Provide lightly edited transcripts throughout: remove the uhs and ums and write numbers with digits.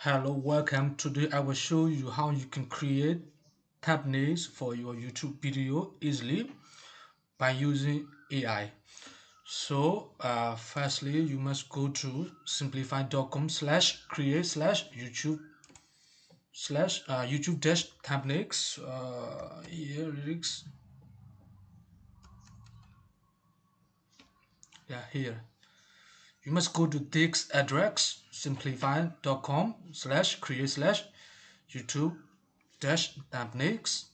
Hello, welcome. Today I will show you how you can create thumbnails for your YouTube video easily by using AI. So, firstly, you must go to simplify.com/create/YouTube slash YouTube dash thumbnails. Here lyrics. Yeah, here. You must go to this address simplify.com/create/YouTube dash thumbnails.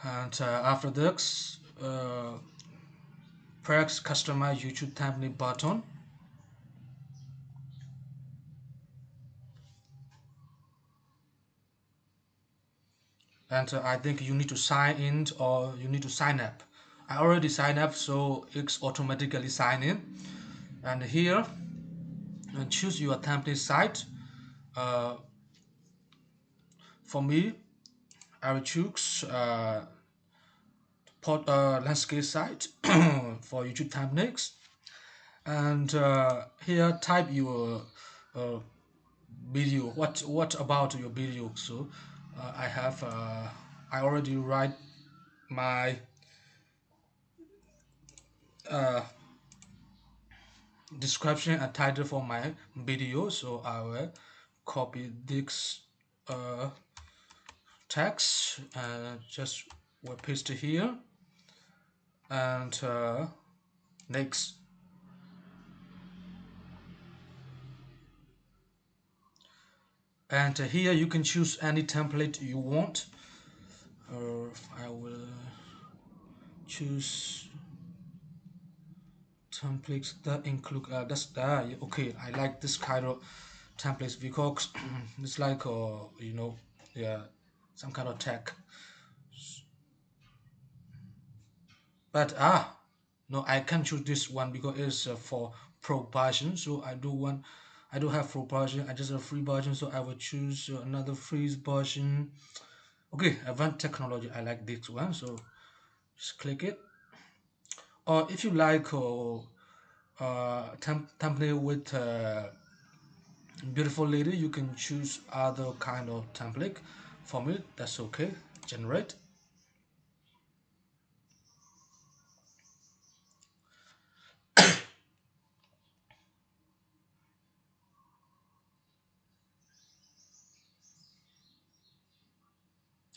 And after this, press customize YouTube thumbnail button. And I think you need to sign in or you need to sign up. I already signed up, so it's automatically sign in. And here, and choose your template site. Uh, for me, I will choose landscape site for YouTube thumbnails. And here, type your uh, video. What about your video? So I already write my uh, description and title for my video, so I will copy this uh, text and just will paste it here. And next, and here you can choose any template you want. I will choose templates that include okay, I like this kind of templates because it's like yeah, some kind of tech. But no, I can't choose this one because it's for pro version. So I do have pro version. I just have free version, so I will choose another free version. Okay, advanced technology, I like this one, so just click it. Or if you like template with beautiful lady, you can choose other kind of template. For me, that's okay. Generate.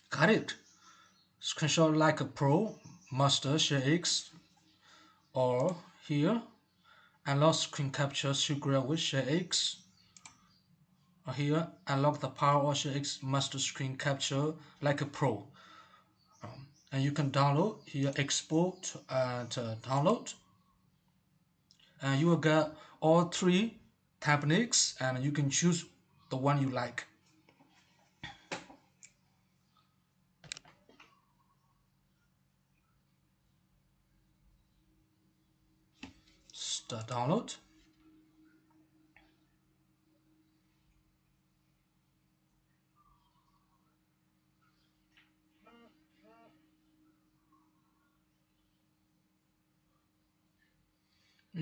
Got it. Screenshot like a pro, master, share X, or here, unlock screen capture secret with share X, or here, unlock the power of share X master screen capture like a pro. And you can download here, export and download, and you will get all three techniques, and you can choose the one you like. Start download.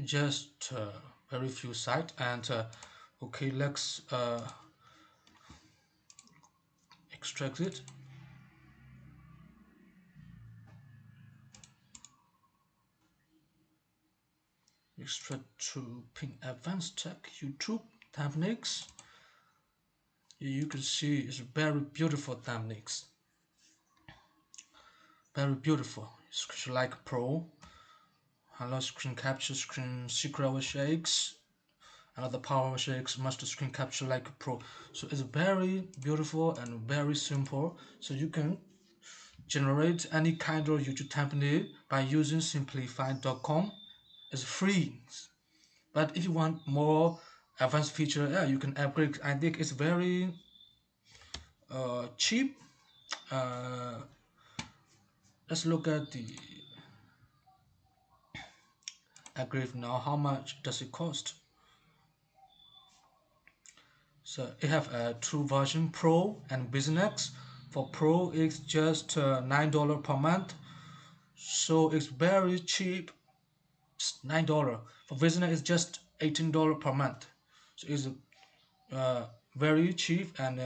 Just very few sites, and okay, let's extract it. Extract to pin advanced tech YouTube thumbnails. You can see it's very beautiful thumbnails. Very beautiful. It's like pro. Hello screen capture, screen secret shakes. Another power shakes, master screen capture like pro. So it's very beautiful and very simple. So you can generate any kind of YouTube thumbnail by using simplified.com. It's free. But if you want more advanced feature, yeah, you can upgrade. I think it's very cheap. Uh, let's look at the upgrade now. How much does it cost? So it have a two version, Pro and Business. For Pro, it's just $9 per month. So it's very cheap. It's $9. For Business, it's just $18 per month. So it's very cheap, and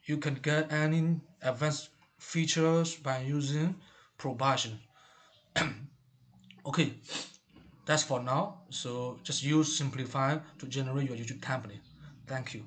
you can get any advanced features by using probation. Okay, that's for now. So just use simplify to generate your YouTube company. Thank you.